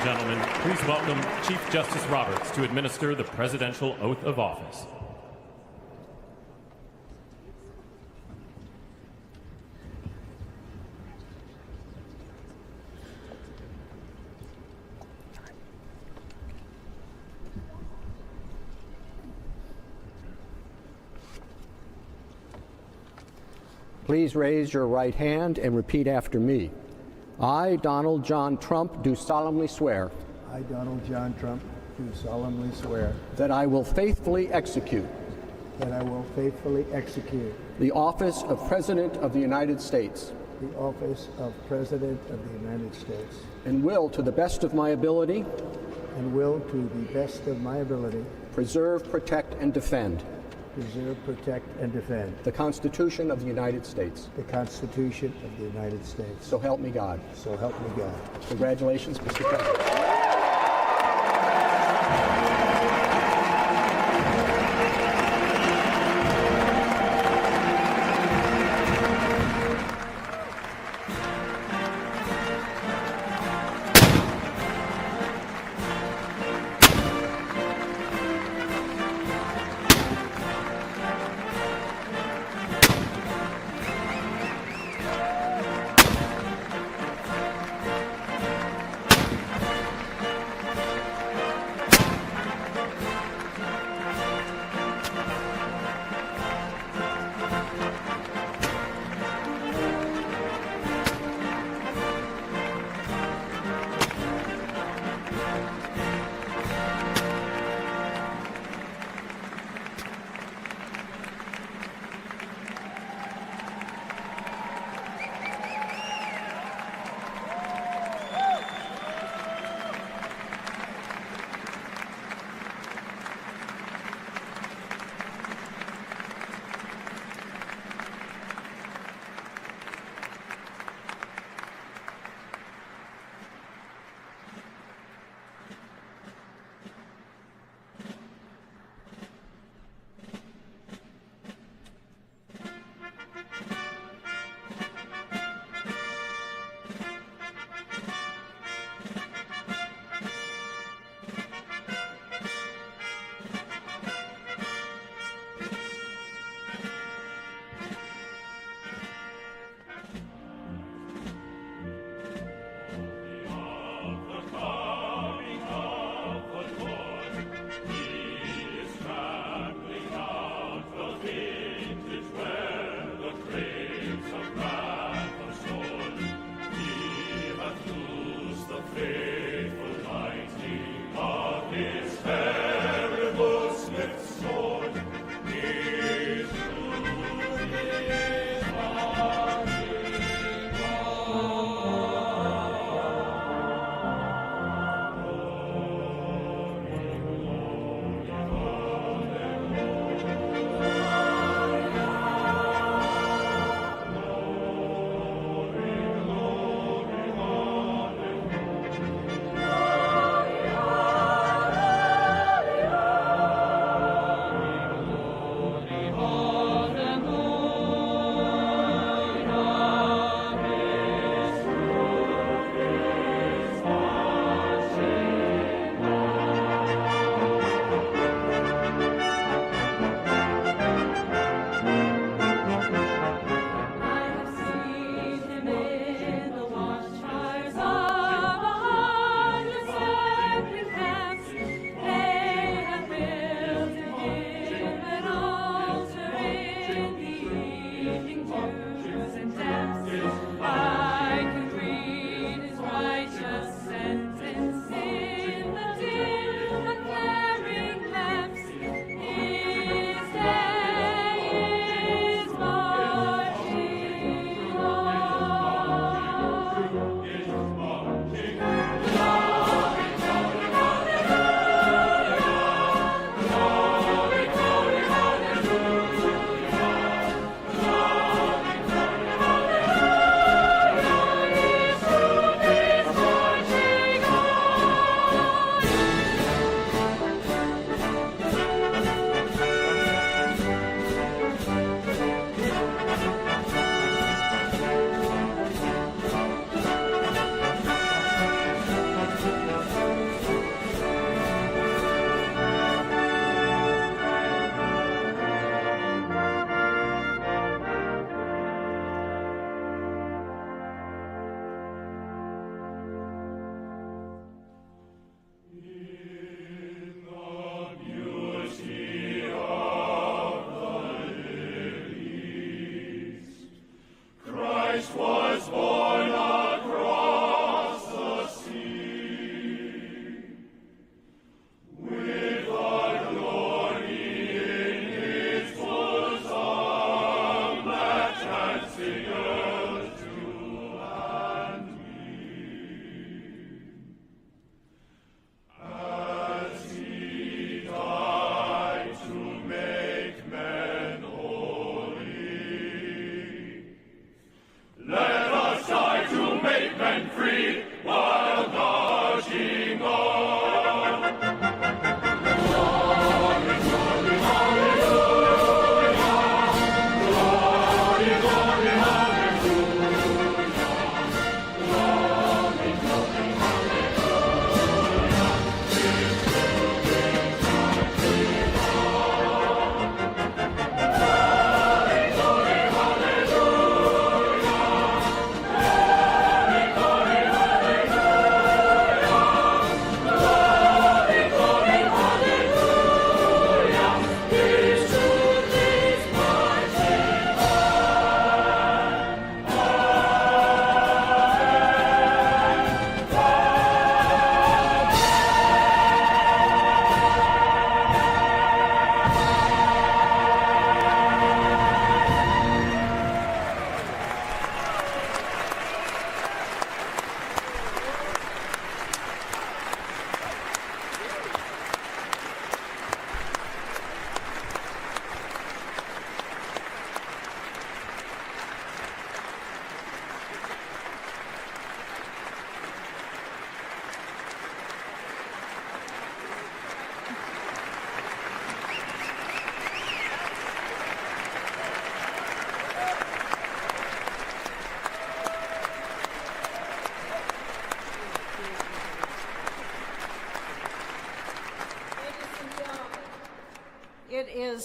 and gentlemen, please welcome Chief Justice Roberts to administer the presidential oath of office. Please raise your right hand and repeat after me. I, Donald John Trump, do solemnly swear I, Donald John Trump, do solemnly swear that I will faithfully execute that I will faithfully execute the office of President of the United States the office of President of the United States and will, to the best of my ability, and will, to the best of my ability, preserve, protect, and defend preserve, protect, and defend the Constitution of the United States. the Constitution of the United States. So help me God. So help me God. Congratulations, Mr. President.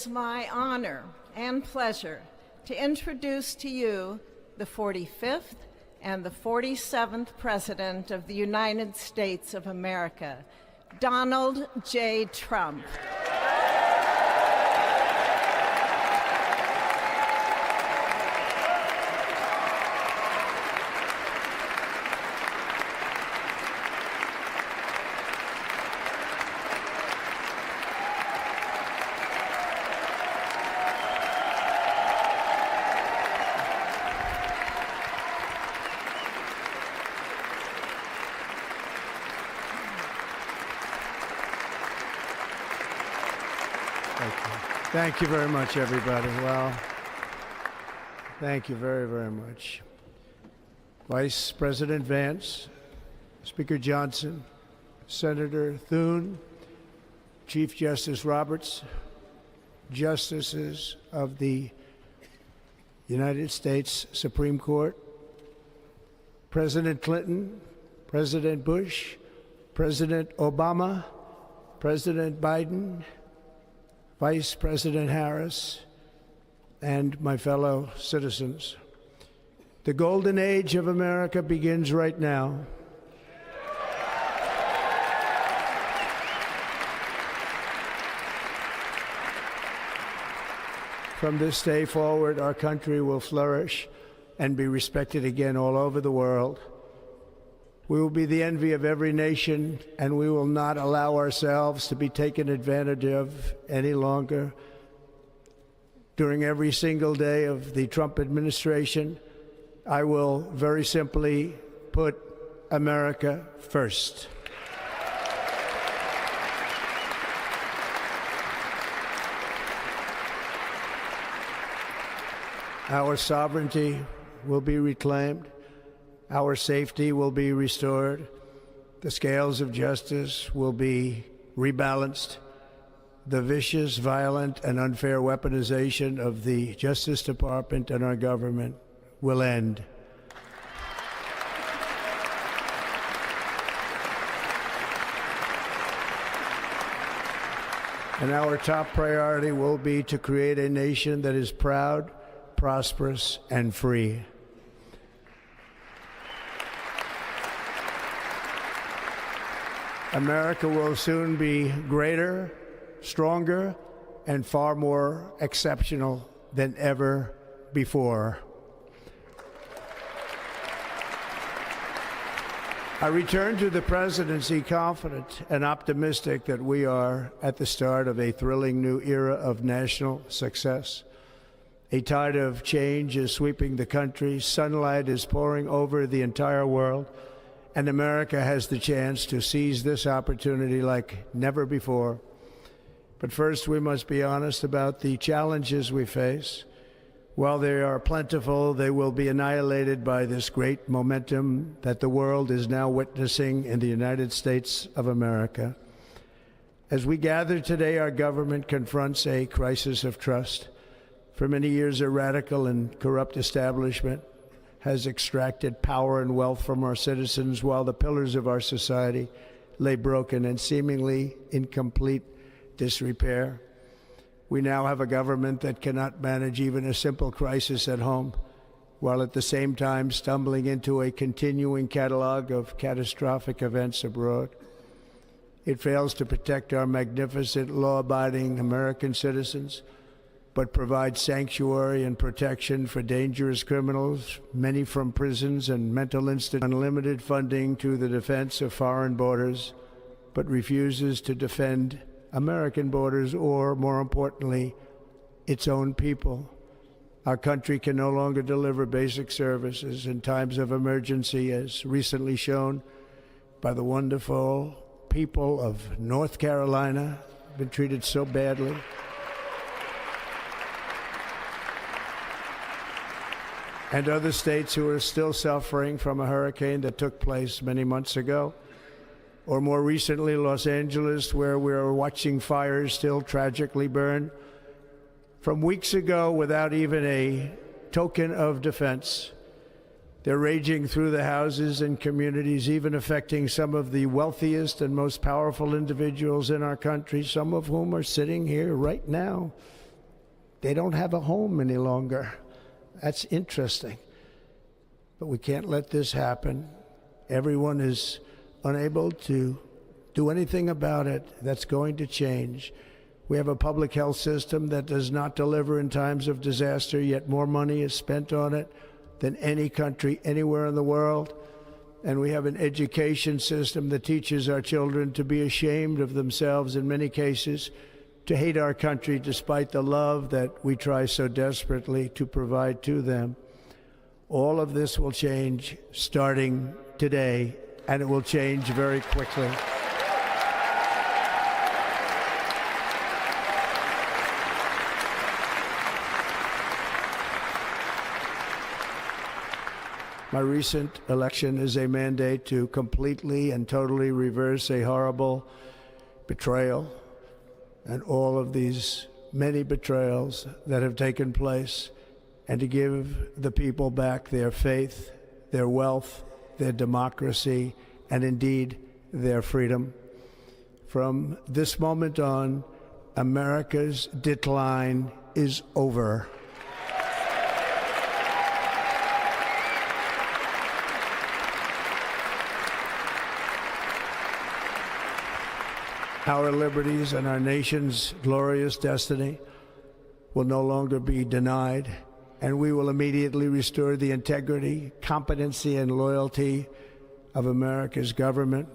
is my honor and pleasure to introduce to you the 45th and the 47th President of the United States of America, Donald J. Trump. Thank you very much, everybody. Well, thank you very, very much. Vice President Vance, Speaker Johnson, Senator Thune, Chief Justice Roberts, Justices of the United States Supreme Court, President Clinton, President Bush, President Obama, President Biden, Vice President Harris, and my fellow citizens. The golden age of America begins right now. From this day forward, our country will flourish and be respected again all over the world. We will be the envy of every nation, and we will not allow ourselves to be taken advantage of any longer. During every single day of the Trump administration, I will very simply put America first. Our sovereignty will be reclaimed. Our safety will be restored. The scales of justice will be rebalanced. The vicious, violent, and unfair weaponization of the Justice Department and our government will end. And our top priority will be to create a nation that is proud, prosperous, and free. America will soon be greater, stronger, and far more exceptional than ever before. I return to the presidency confident and optimistic that we are at the start of a thrilling new era of national success. A tide of change is sweeping the country, sunlight is pouring over the entire world, and America has the chance to seize this opportunity like never before. But first, we must be honest about the challenges we face. While they are plentiful, they will be annihilated by this great momentum that the world is now witnessing in the United States of America. As we gather today, our government confronts a crisis of trust. For many years, a radical and corrupt establishment has extracted power and wealth from our citizens while the pillars of our society lay broken and seemingly in complete disrepair. We now have a government that cannot manage even a simple crisis at home, while at the same time stumbling into a continuing catalog of catastrophic events abroad. It fails to protect our magnificent, law-abiding American citizens, but provides sanctuary and protection for dangerous criminals, many from prisons and mental institutions, unlimited funding to the defense of foreign borders, but refuses to defend American borders or, more importantly, its own people. Our country can no longer deliver basic services in times of emergency, as recently shown by the wonderful people of North Carolina, been treated so badly. And other states who are still suffering from a hurricane that took place many months ago. Or more recently, Los Angeles, where we're watching fires still tragically burn from weeks ago without even a token of defense. They're raging through the houses and communities, even affecting some of the wealthiest and most powerful individuals in our country, some of whom are sitting here right now they don't have a home any longer. That's interesting. But we can't let this happen. Everyone is unable to do anything about it. That's going to change. We have a public health system that does not deliver in times of disaster, yet more money is spent on it than any country anywhere in the world. And we have an education system that teaches our children to be ashamed of themselves in many cases, to hate our country despite the love that we try so desperately to provide to them. All of this will change starting today, and it will change very quickly. My recent election is a mandate to completely and totally reverse a horrible betrayal and all of these many betrayals that have taken place, and to give the people back their faith, their wealth, their democracy, and indeed their freedom. From this moment on, America's decline is over. Our liberties and our nation's glorious destiny will no longer be denied, and we will immediately restore the integrity, competency, and loyalty of America's government.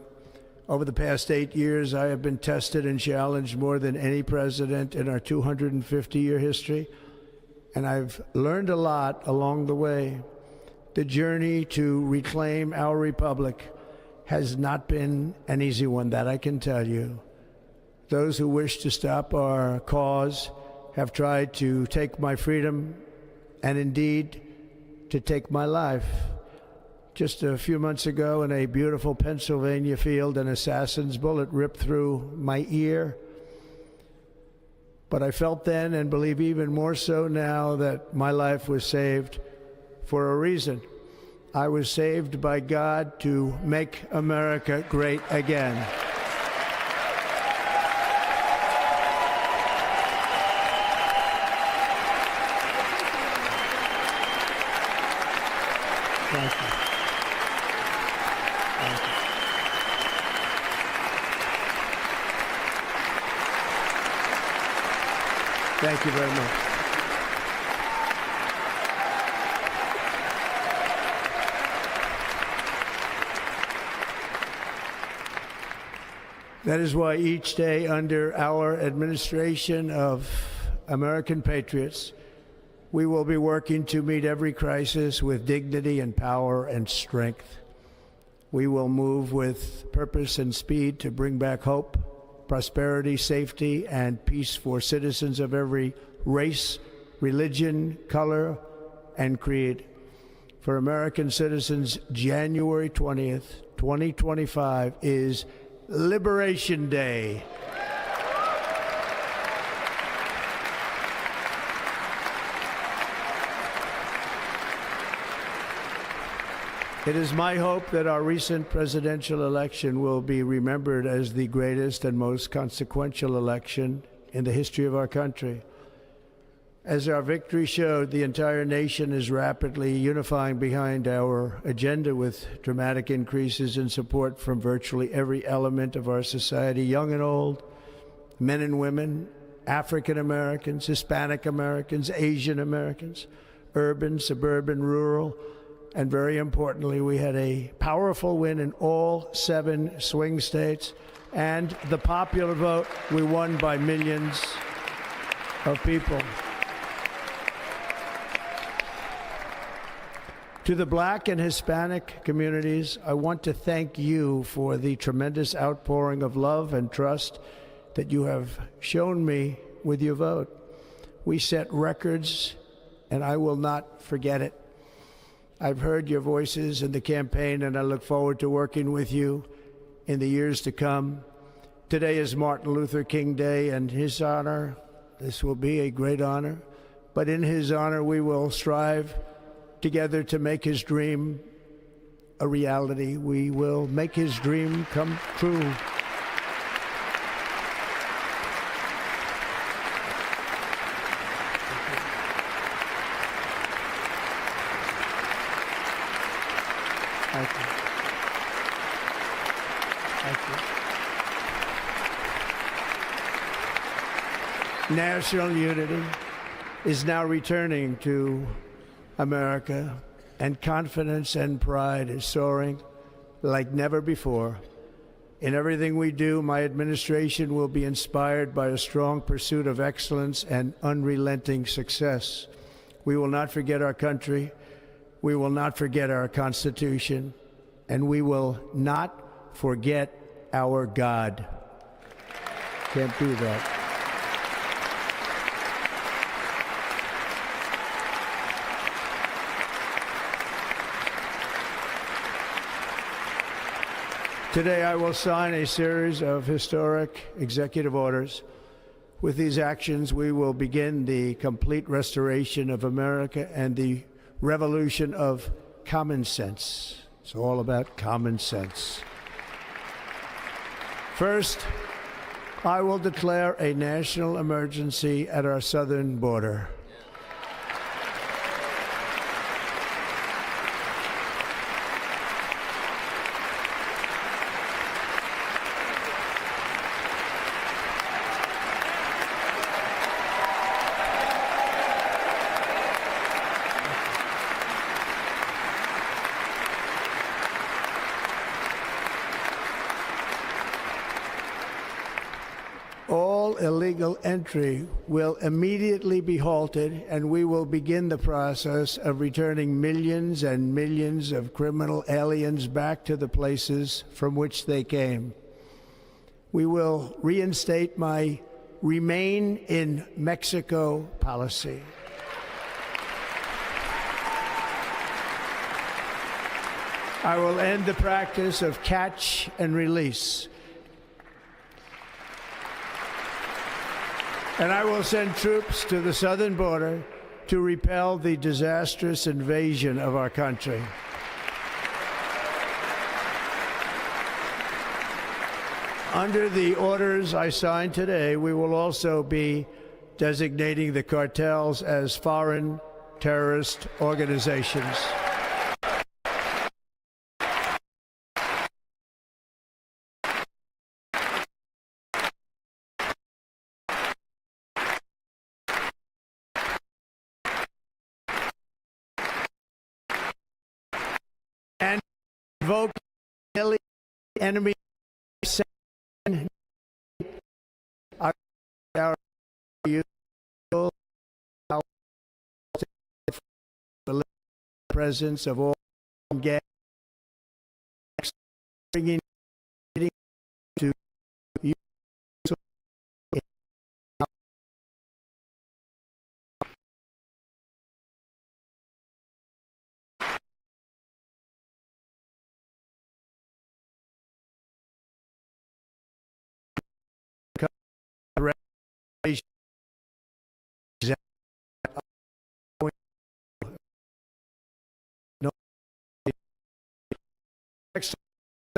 Over the past 8 years, I have been tested and challenged more than any president in our 250-year history, and I've learned a lot along the way. The journey to reclaim our republic has not been an easy one, that I can tell you. Those who wish to stop our cause have tried to take my freedom and indeed to take my life. Just a few months ago in a beautiful Pennsylvania field, an assassin's bullet ripped through my ear. But I felt then, and believe even more so now, that my life was saved for a reason. I was saved by God to make America great again. Thank you. Thank you. Thank you very much. That is why each day under our administration of American patriots, we will be working to meet every crisis with dignity and power and strength. We will move with purpose and speed to bring back hope, prosperity, safety, and peace for citizens of every race, religion, color, and creed. For American citizens, January 20th, 2025 is Liberation Day. It is my hope that our recent presidential election will be remembered as the greatest and most consequential election in the history of our country. As our victory showed, the entire nation is rapidly unifying behind our agenda with dramatic increases in support from virtually every element of our society, young and old, men and women, African Americans, Hispanic Americans, Asian Americans, urban, suburban, rural. And very importantly, we had a powerful win in all 7 swing states. And the popular vote, we won by millions of people. To the Black and Hispanic communities, I want to thank you for the tremendous outpouring of love and trust that you have shown me with your vote. We set records, and I will not forget it. I've heard your voices in the campaign, and I look forward to working with you in the years to come. Today is Martin Luther King Day, and his honor, this will be a great honor, but in his honor we will strive together to make his dream a reality. We will make his dream come true. Thank you. Thank you. National unity is now returning to America, and confidence and pride is soaring like never before. In everything we do, my administration will be inspired by a strong pursuit of excellence and unrelenting success. We will not forget our country, we will not forget our Constitution, and we will not forget our God. Can't do that. Today, I will sign a series of historic executive orders. With these actions, we will begin the complete restoration of America and the revolution of common sense. It's all about common sense. First, I will declare a national emergency at our southern border. All illegal entry will immediately be halted, and we will begin the process of returning millions and millions of criminal aliens back to the places from which they came. We will reinstate my Remain in Mexico policy. I will end the practice of catch and release. And I will send troops to the southern border to repel the disastrous invasion of our country. Under the orders I signed today, we will also be designating the cartels as foreign terrorist organizations. And invoke enemy our presence of all gas bringing to you.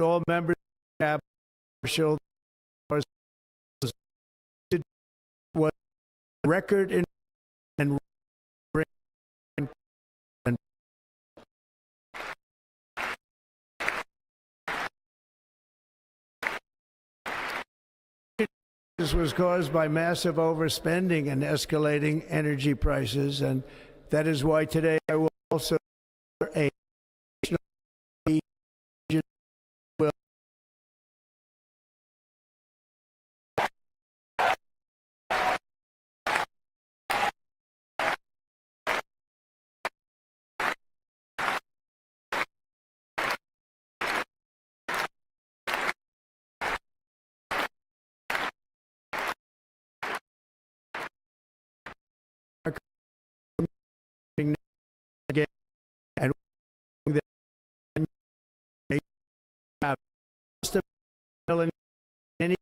All members have shown what record in and this was caused by massive overspending and escalating energy prices, and that is why today I will also a again and any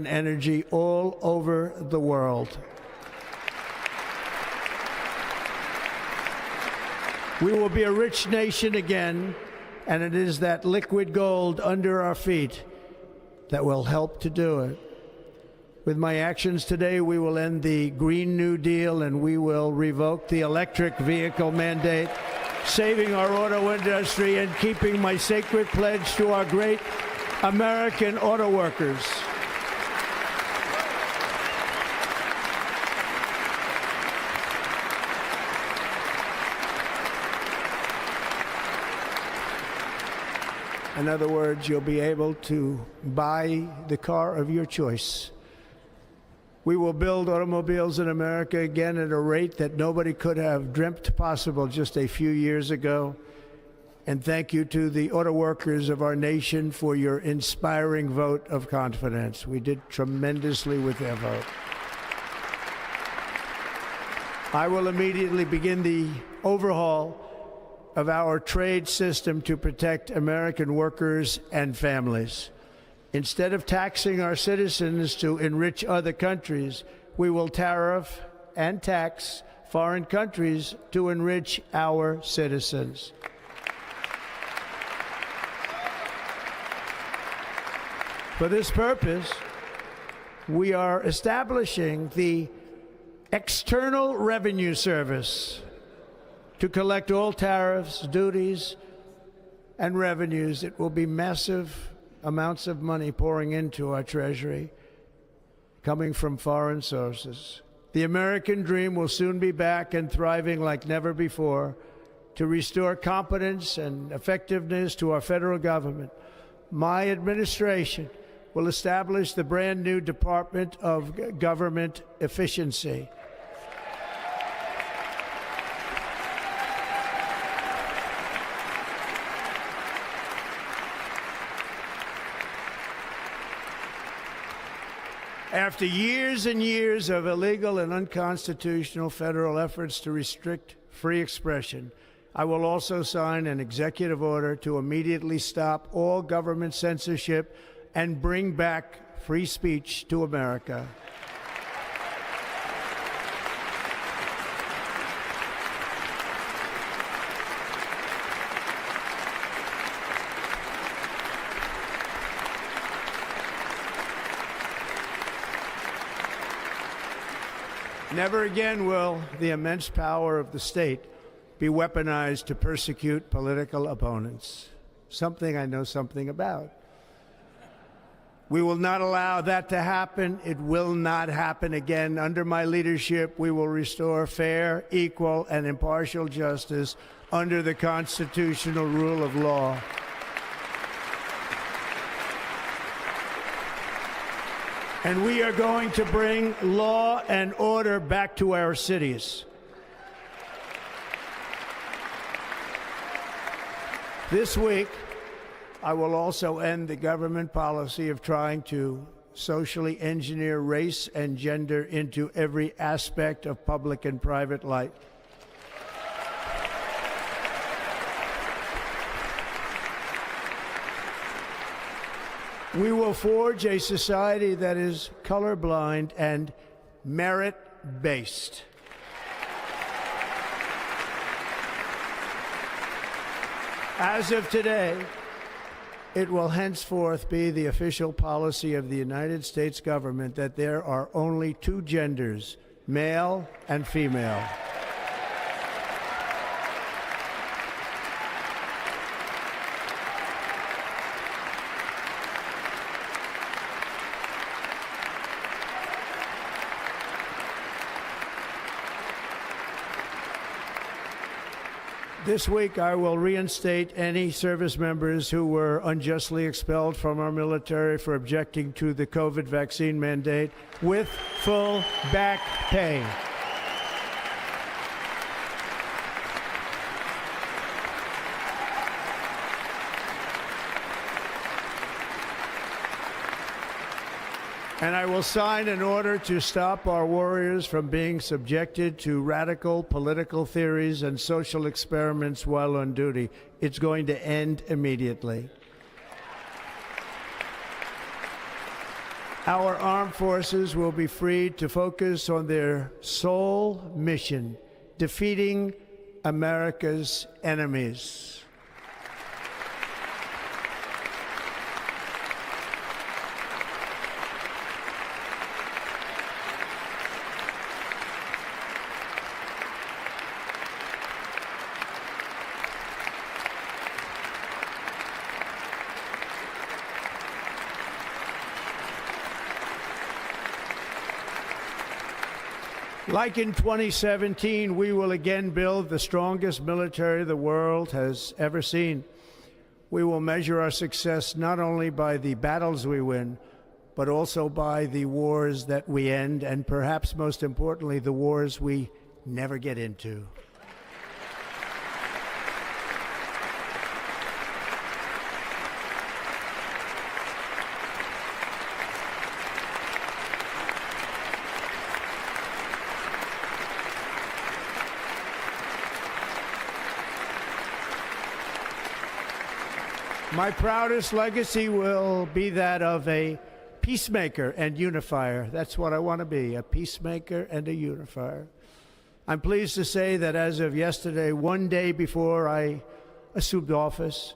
energy all over the world. We will be a rich nation again, and it is that liquid gold under our feet that will help to do it. With my actions today, we will end the Green New Deal and we will revoke the electric vehicle mandate, saving our auto industry and keeping my sacred pledge to our great American auto workers. In other words, you'll be able to buy the car of your choice. We will build automobiles in America again at a rate that nobody could have dreamt possible just a few years ago. And thank you to the auto workers of our nation for your inspiring vote of confidence. We did tremendously with their vote. I will immediately begin the overhaul of our trade system to protect American workers and families. Instead of taxing our citizens to enrich other countries, we will tariff and tax foreign countries to enrich our citizens. For this purpose, we are establishing the External Revenue Service to collect all tariffs, duties, and revenues. It will be massive amounts of money pouring into our treasury, coming from foreign sources. The American dream will soon be back and thriving like never before to restore competence and effectiveness to our federal government. My administration will establish the brand new Department of Government Efficiency. After years and years of illegal and unconstitutional federal efforts to restrict free expression, I will also sign an executive order to immediately stop all government censorship and bring back free speech to America. Never again will the immense power of the state be weaponized to persecute political opponents, something I know something about. We will not allow that to happen. It will not happen again. Under my leadership, we will restore fair, equal, and impartial justice under the constitutional rule of law. And we are going to bring law and order back to our cities. This week, I will also end the government policy of trying to socially engineer race and gender into every aspect of public and private life. We will forge a society that is colorblind and merit-based. As of today, it will henceforth be the official policy of the United States government that there are only two genders, male and female. This week, I will reinstate any service members who were unjustly expelled from our military for objecting to the COVID vaccine mandate with full back pay. And I will sign an order to stop our warriors from being subjected to radical political theories and social experiments while on duty. It's going to end immediately. Our armed forces will be freed to focus on their sole mission, defeating America's enemies. Like in 2017, we will again build the strongest military the world has ever seen. We will measure our success not only by the battles we win, but also by the wars that we end, and perhaps most importantly, the wars we never get into. My proudest legacy will be that of a peacemaker and unifier. That's what I want to be, a peacemaker and a unifier. I'm pleased to say that as of yesterday, one day before I assumed office,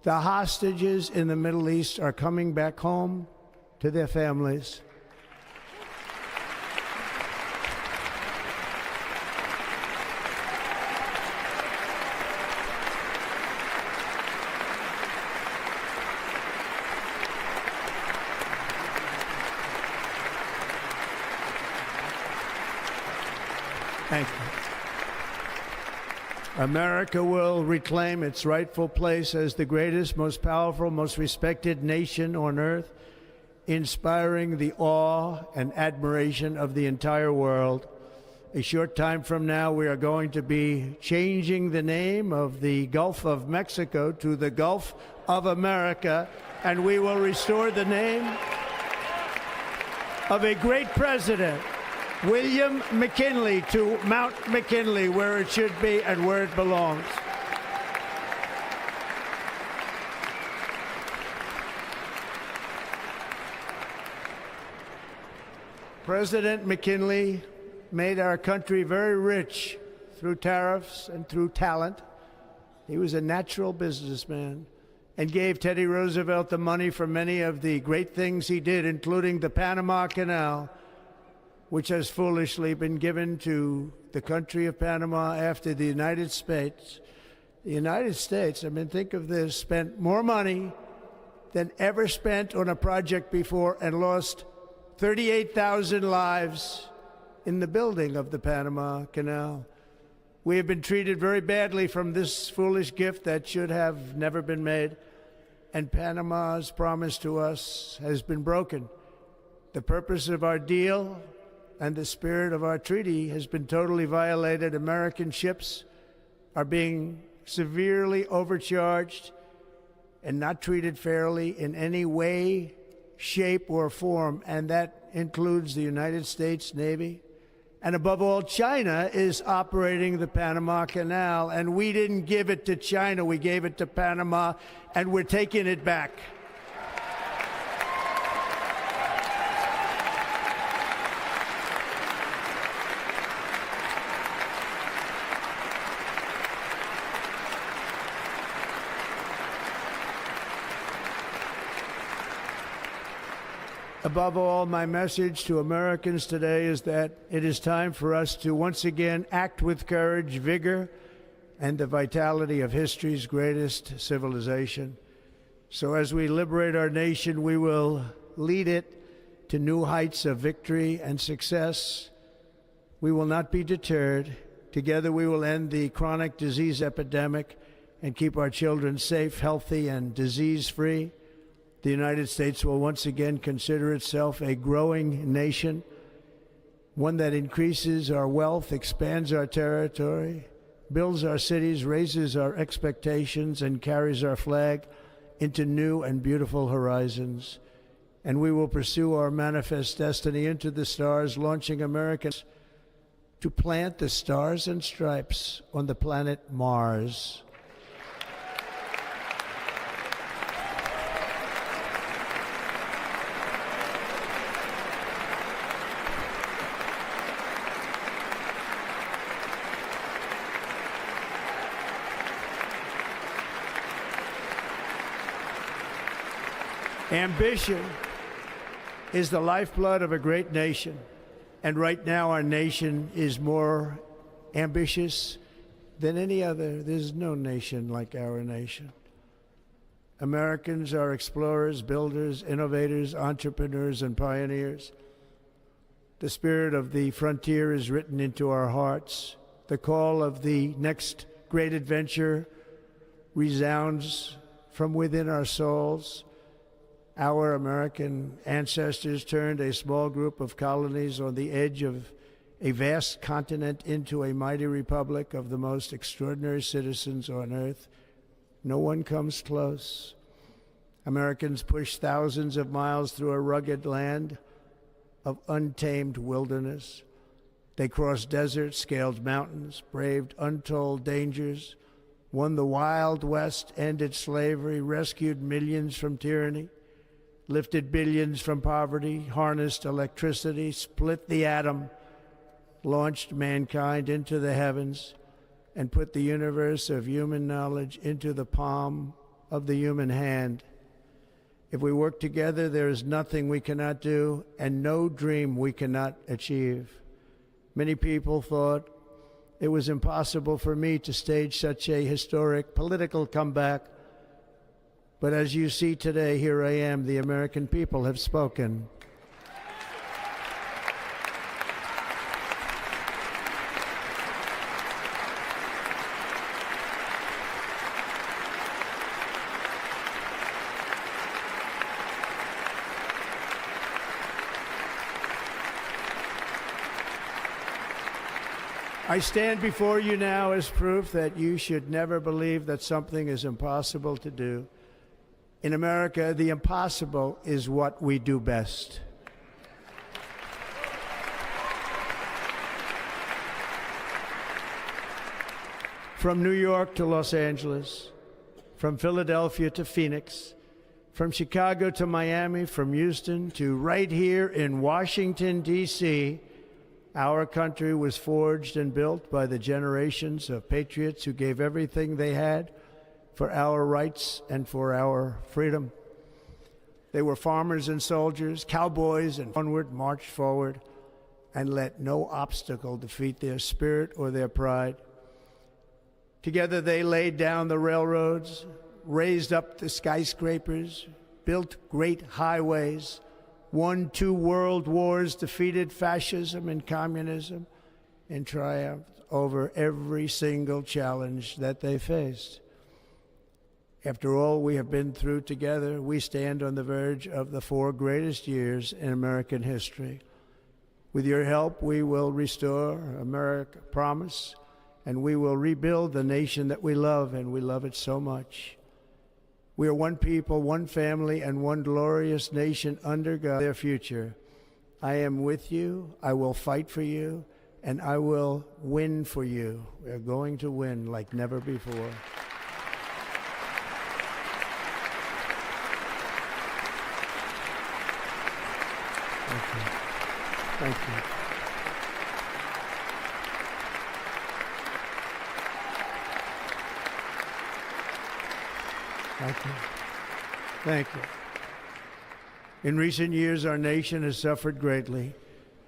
the hostages in the Middle East are coming back home to their families. Thank you. America will reclaim its rightful place as the greatest, most powerful, most respected nation on earth, inspiring the awe and admiration of the entire world. A short time from now, we are going to be changing the name of the Gulf of Mexico to the Gulf of America, and we will restore the name of a great president, William McKinley, to Mount McKinley, where it should be and where it belongs. President McKinley made our country very rich through tariffs and through talent. He was a natural businessman and gave Teddy Roosevelt the money for many of the great things he did, including the Panama Canal, which has foolishly been given to the country of Panama after the United States. The United States, I mean, think of this, spent more money than ever spent on a project before and lost 38,000 lives in the building of the Panama Canal. We have been treated very badly from this foolish gift that should have never been made, and Panama's promise to us has been broken. The purpose of our deal and the spirit of our treaty has been totally violated. American ships are being severely overcharged and not treated fairly in any way, shape, or form, and that includes the United States Navy. And above all, China is operating the Panama Canal, and we didn't give it to China, we gave it to Panama, and we're taking it back. Above all, my message to Americans today is that it is time for us to once again act with courage, vigor, and the vitality of history's greatest civilization. So as we liberate our nation, we will lead it to new heights of victory and success. We will not be deterred. Together we will end the chronic disease epidemic and keep our children safe, healthy, and disease-free. The United States will once again consider itself a growing nation, one that increases our wealth, expands our territory, builds our cities, raises our expectations, and carries our flag into new and beautiful horizons. And we will pursue our manifest destiny into the stars, launching Americans to plant the stars and stripes on the planet Mars. Ambition is the lifeblood of a great nation. And right now, our nation is more ambitious than any other. There's no nation like our nation. Americans are explorers, builders, innovators, entrepreneurs, and pioneers. The spirit of the frontier is written into our hearts. The call of the next great adventure resounds from within our souls. Our American ancestors turned a small group of colonies on the edge of a vast continent into a mighty republic of the most extraordinary citizens on earth. No one comes close. Americans pushed thousands of miles through a rugged land of untamed wilderness. They crossed deserts, scaled mountains, braved untold dangers, won the Wild West, ended slavery, rescued millions from tyranny, lifted billions from poverty, harnessed electricity, split the atom, launched mankind into the heavens, and put the universe of human knowledge into the palm of the human hand. If we work together, there is nothing we cannot do and no dream we cannot achieve. Many people thought it was impossible for me to stage such a historic political comeback. But as you see today, here I am. The American people have spoken. I stand before you now as proof that you should never believe that something is impossible to do. In America, the impossible is what we do best. From New York to Los Angeles, from Philadelphia to Phoenix, from Chicago to Miami, from Houston to right here in Washington, D.C., our country was forged and built by the generations of patriots who gave everything they had for our rights and for our freedom. They were farmers and soldiers, cowboys, and onward marched forward and let no obstacle defeat their spirit or their pride. Together they laid down the railroads, raised up the skyscrapers, built great highways, won 2 world wars, defeated fascism and communism, and triumphed over every single challenge that they faced. After all we have been through together, we stand on the verge of the 4 greatest years in American history. With your help, we will restore America promise, and we will rebuild the nation that we love, and we love it so much. We are one people, one family, and one glorious nation under God, their future. I am with you, I will fight for you, and I will win for you. We are going to win like never before. Thank you. Thank you. Thank you. Thank you. In recent years, our nation has suffered greatly,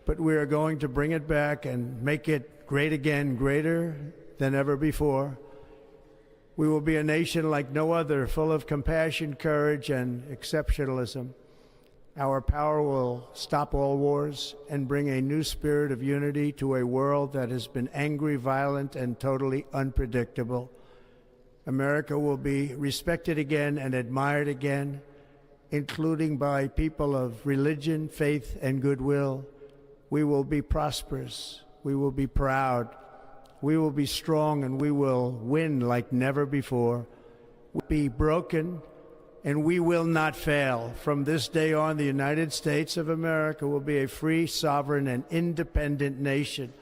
but we are going to bring it back and make it great again, greater than ever before. We will be a nation like no other, full of compassion, courage, and exceptionalism. Our power will stop all wars and bring a new spirit of unity to a world that has been angry, violent, and totally unpredictable. America will be respected again and admired again, including by people of religion, faith, and goodwill. We will be prosperous. We will be proud. We will be strong, and we will win like never before. We'll be broken, and we will not fail. From this day on, the United States of America will be a free, sovereign, and independent nation.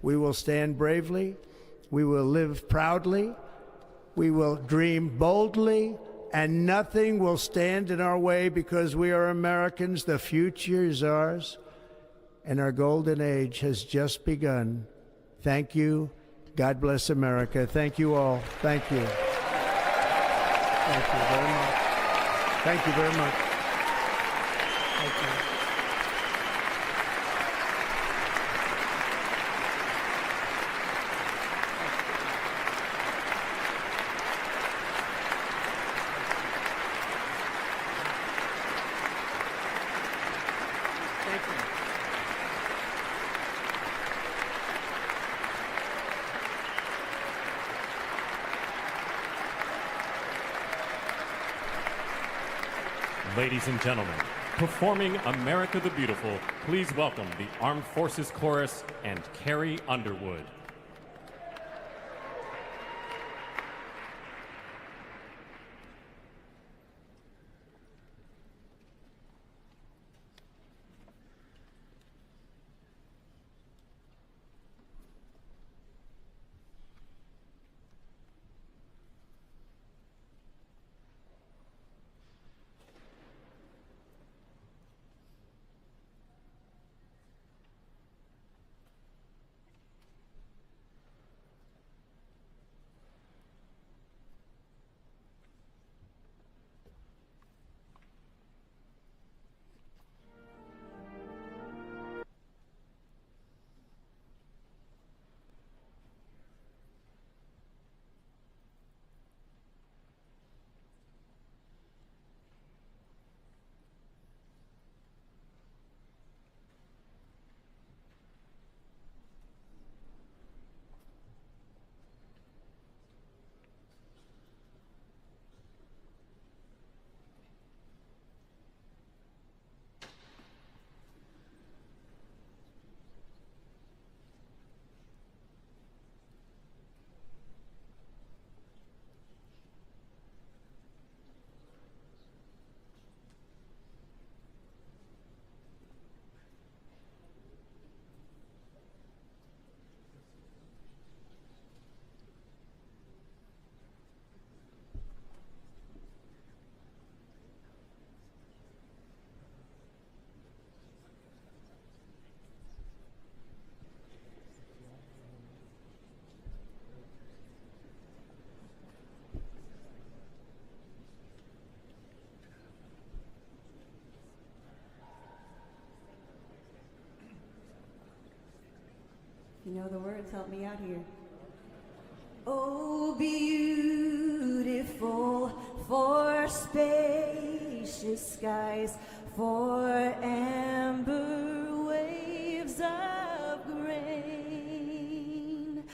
We will stand bravely. We will live proudly. We will dream boldly, and nothing will stand in our way because we are Americans. The future is ours, and our golden age has just begun. Thank you. God bless America. Thank you all. Thank you. Thank you very much. Thank you very much. Thank you. Thank you. Ladies and gentlemen, performing America the Beautiful, please welcome the Armed Forces Chorus and Carrie Underwood. You know the words, help me out here. Oh, beautiful for spacious skies, for amber